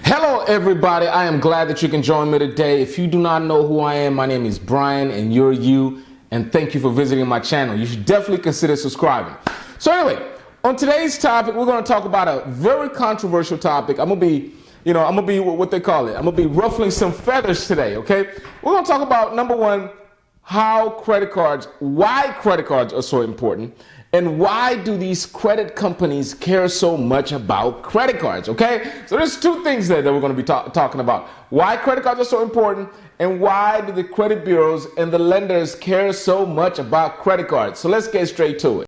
Hello everybody, I am glad that you can join me today. If you do not know who I am, my name is Brian and you're you, and thank you for visiting my channel. You should definitely consider subscribing. So anyway, on today's topic, we're going to talk about a very controversial topic. I'm going to be what they call it. I'm going to be ruffling some feathers today, okay? We're going to talk about, number one, why credit cards are so important, and why do these credit companies care so much about credit cards, okay? So there's two things there that we're going to be talking about. Why credit cards are so important, and why do the credit bureaus and the lenders care so much about credit cards? So let's get straight to it.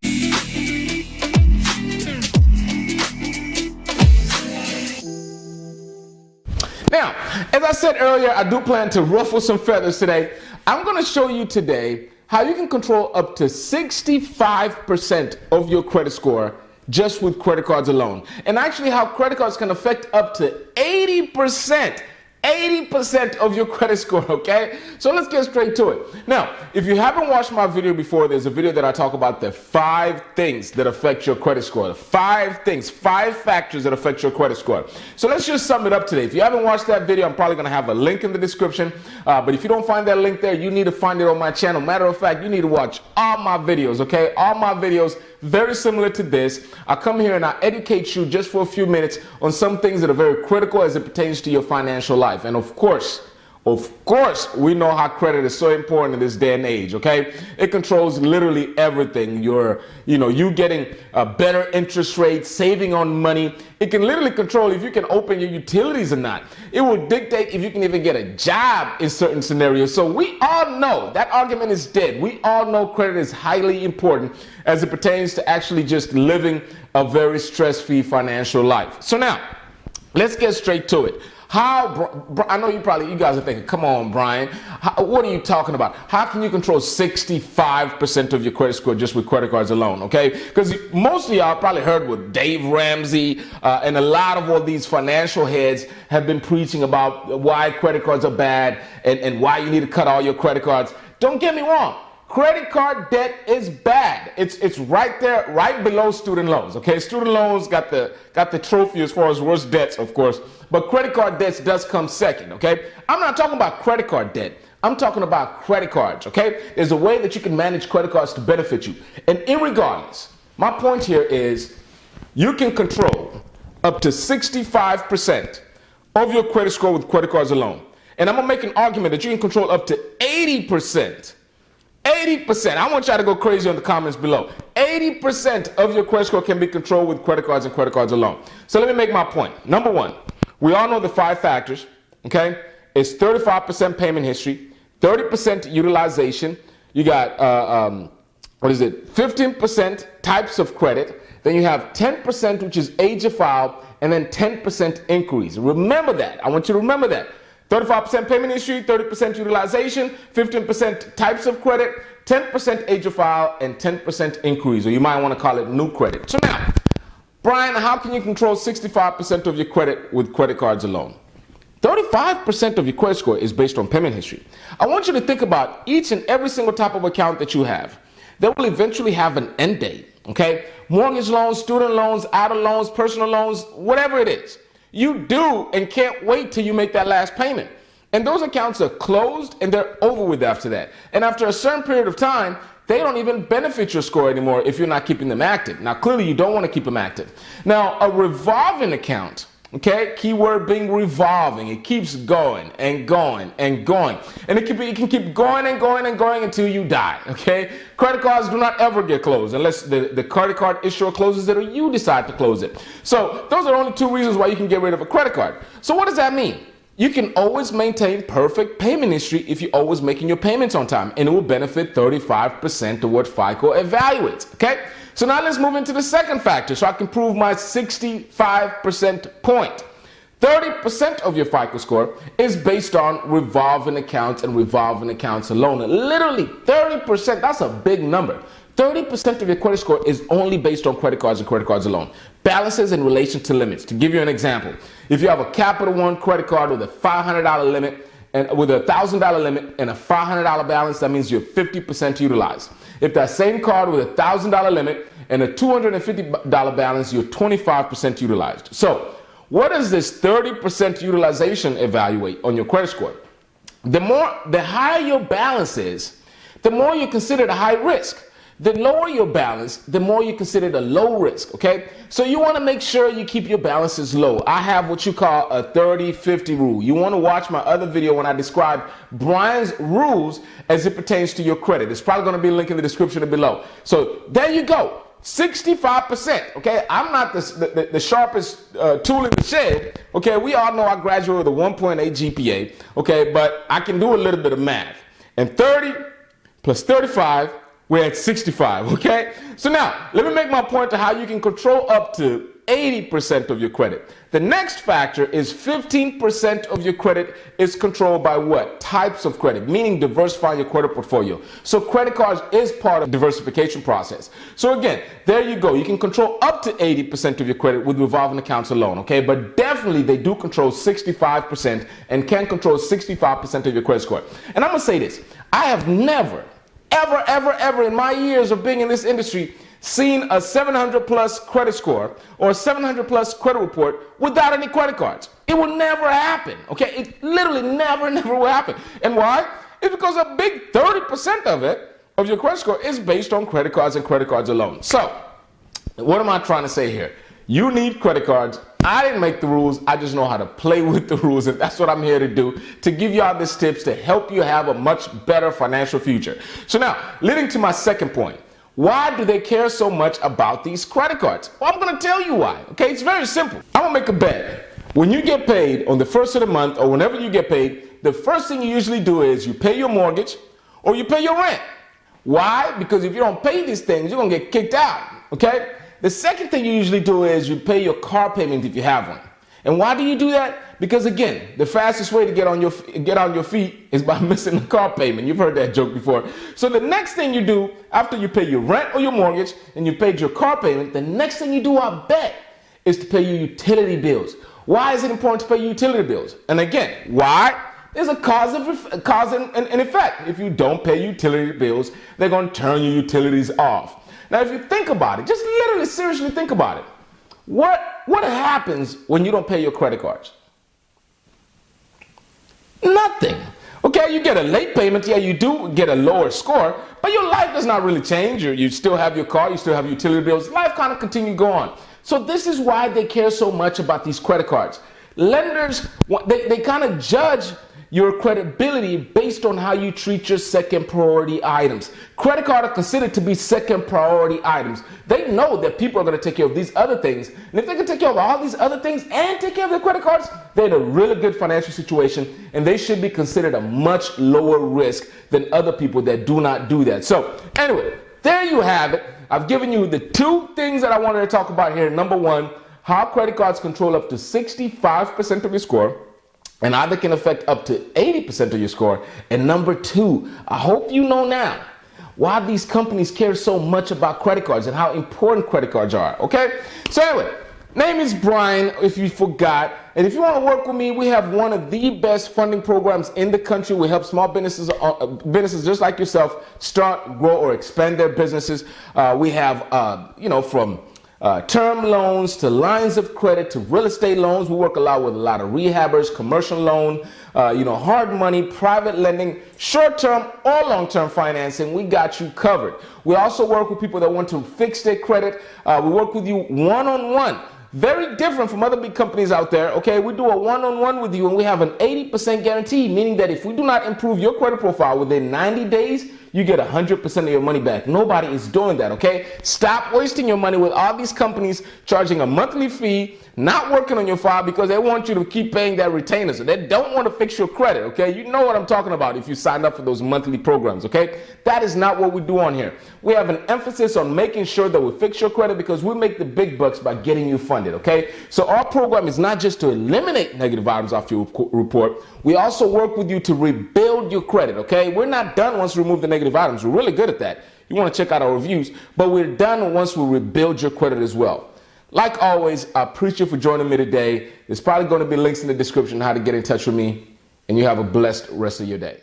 Now, as I said earlier, I do plan to ruffle some feathers today. I'm going to show you today how you can control up to 65% of your credit score just with credit cards alone. And actually how credit cards can affect up to 80% of your credit score, okay? So let's get straight to it. Now, if you haven't watched my video before, there's a video that I talk about the 5 things that affect your credit score. 5 factors that affect your credit score. So let's just sum it up today. If you haven't watched that video, I'm probably gonna have a link in the description. But if you don't find that link there, you need to find it on my channel. Matter of fact, you need to watch all my videos, okay? All my videos, very similar to this. I come here and I educate you just for a few minutes on some things that are very critical as it pertains to your financial life. And of course, we know how credit is so important in this day and age, okay? It controls literally everything. You getting a better interest rate, saving on money. It can literally control if you can open your utilities or not. It will dictate if you can even get a job in certain scenarios. So we all know that argument is dead. We all know credit is highly important as it pertains to actually just living a very stress-free financial life. So now, let's get straight to it. I know you guys are thinking, come on, Brian, what are you talking about? How can you control 65% of your credit score just with credit cards alone, okay? Because most of y'all probably heard what Dave Ramsey and a lot of all these financial heads have been preaching about why credit cards are bad and why you need to cut all your credit cards. Don't get me wrong. Credit card debt is bad. It's right there, right below student loans. Okay, student loans got the trophy as far as worst debts, of course, but credit card debts does come second. Okay, I'm not talking about credit card debt. I'm talking about credit cards. Okay, there's a way that you can manage credit cards to benefit you, and irregardless, my point here is you can control up to 65% of your credit score with credit cards alone, and I'm gonna make an argument that you can control up to 80%. 80%. I want y'all to go crazy on the comments below. 80% of your credit score can be controlled with credit cards and credit cards alone. So let me make my point. Number one, we all know the 5 factors, okay? It's 35% payment history, 30% utilization. You got, 15% types of credit. Then you have 10%, which is age of file, and then 10% inquiries. Remember that. I want you to remember that. 35% payment history, 30% utilization, 15% types of credit, 10% age of file, and 10% inquiries, or you might want to call it new credit. So now, Brian, how can you control 65% of your credit with credit cards alone? 35% of your credit score is based on payment history. I want you to think about each and every single type of account that you have. They will eventually have an end date, okay? Mortgage loans, student loans, auto loans, personal loans, whatever it is. You do and can't wait till you make that last payment. And those accounts are closed and they're over with after that. And after a certain period of time, they don't even benefit your score anymore if you're not keeping them active. Now, clearly you don't want to keep them active. Now, a revolving account, okay, keyword being revolving, it keeps going and going and going. And it can keep going and going and going until you die, okay? Credit cards do not ever get closed unless the credit card issuer closes it or you decide to close it. So those are only 2 reasons why you can get rid of a credit card. So what does that mean? You can always maintain perfect payment history if you're always making your payments on time, and it will benefit 35% of what FICO evaluates, okay? So now let's move into the second factor so I can prove my 65% point. 30% of your FICO score is based on revolving accounts and revolving accounts alone. Literally 30%, that's a big number. 30% of your credit score is only based on credit cards and credit cards alone. Balances in relation to limits. To give you an example, if you have a Capital One credit card with a $500 limit and with a $1,000 limit and a $500 balance, that means you're 50% utilized. If that same card with a $1,000 limit and a $250 balance, you're 25% utilized. So what does this 30% utilization evaluate on your credit score? The higher your balance is, the more you consider the high risk. The lower your balance, the more you consider the low risk, okay? So you want to make sure you keep your balances low. I have what you call a 30-50 rule. You want to watch my other video when I describe Brian's rules as it pertains to your credit. It's probably going to be linked in the description below. So there you go. 65%, okay? I'm not the sharpest tool in the shed, okay? We all know I graduated with a 1.8 GPA, okay? But I can do a little bit of math. And 30 plus 35, we're at 65, okay? So now, let me make my point to how you can control up to 80% of your credit. The next factor is 15% of your credit is controlled by what? Types of credit, meaning diversifying your credit portfolio. So credit cards is part of the diversification process. So again, there you go. You can control up to 80% of your credit with revolving accounts alone, okay? But definitely they do control 65% and can control 65% of your credit score. And I'm gonna say this, I have never, ever in my years of being in this industry seen a 700 plus credit score or a 700 plus credit report without any credit cards. It will never happen, okay? It literally never will happen. And why? It's because a big 30% of it, of your credit score, is based on credit cards and credit cards alone. So, what am I trying to say here? You need credit cards. I didn't make the rules. I just know how to play with the rules, and that's what I'm here to do, to give y'all these tips to help you have a much better financial future. So now, leading to my second point. Why do they care so much about these credit cards? Well, I'm going to tell you why. Okay, it's very simple. I'm going to make a bet. When you get paid on the first of the month or whenever you get paid, the first thing you usually do is you pay your mortgage or you pay your rent. Why? Because if you don't pay these things, you're going to get kicked out. Okay? The second thing you usually do is you pay your car payment if you have one. And why do you do that? Because again, the fastest way to get on your feet is by missing the car payment. You've heard that joke before. So the next thing you do after you pay your rent or your mortgage and you paid your car payment, the next thing you do, I bet, is to pay your utility bills. Why is it important to pay your utility bills? And again, why? There's a cause and effect. If you don't pay utility bills, they're going to turn your utilities off. Now, if you think about it, just literally seriously think about it. What happens when you don't pay your credit cards? Nothing. Okay, you get a late payment. Yeah, you do get a lower score, but your life does not really change. You still have your car, you still have utility bills. Life kind of continue to go on. So this is why they care so much about these credit cards. Lenders, they kind of judge your credibility based on how you treat your second priority items. Credit cards are considered to be second priority items. They know that people are going to take care of these other things. And if they can take care of all these other things and take care of their credit cards, they're in a really good financial situation, and they should be considered a much lower risk than other people that do not do that. So anyway, there you have it. I've given you the two things that I wanted to talk about here. Number one, how credit cards control up to 65% of your score, and either can affect up to 80% of your score. And number two, I hope you know now why these companies care so much about credit cards and how important credit cards are, okay? So anyway, name is Brian, if you forgot. And if you want to work with me, we have one of the best funding programs in the country. We help small businesses just like yourself start, grow, or expand their businesses. We have, from term loans to lines of credit to real estate loans. We work a lot with a lot of rehabbers, commercial loan, hard money, private lending, short-term or long-term financing. We got you covered. We also work with people that want to fix their credit. We work with you one-on-one. Very different from other big companies out there, okay? We do a one-on-one with you, and we have an 80% guarantee, meaning that if we do not improve your credit profile within 90 days, you get 100% of your money back. Nobody is doing that, okay? Stop wasting your money with all these companies charging a monthly fee, not working on your file because they want you to keep paying that retainer. So they don't want to fix your credit, okay? You know what I'm talking about if you signed up for those monthly programs, okay? That is not what we do on here. We have an emphasis on making sure that we fix your credit because we make the big bucks by getting you funded, okay? So our program is not just to eliminate negative items off your report. We also work with you to rebuild your credit, okay? We're not done once we remove the negative items. We're really good at that. You want to check out our reviews, but we're done once we rebuild your credit as well. Like always, I appreciate you for joining me today. There's probably going to be links in the description how to get in touch with me, and you have a blessed rest of your day.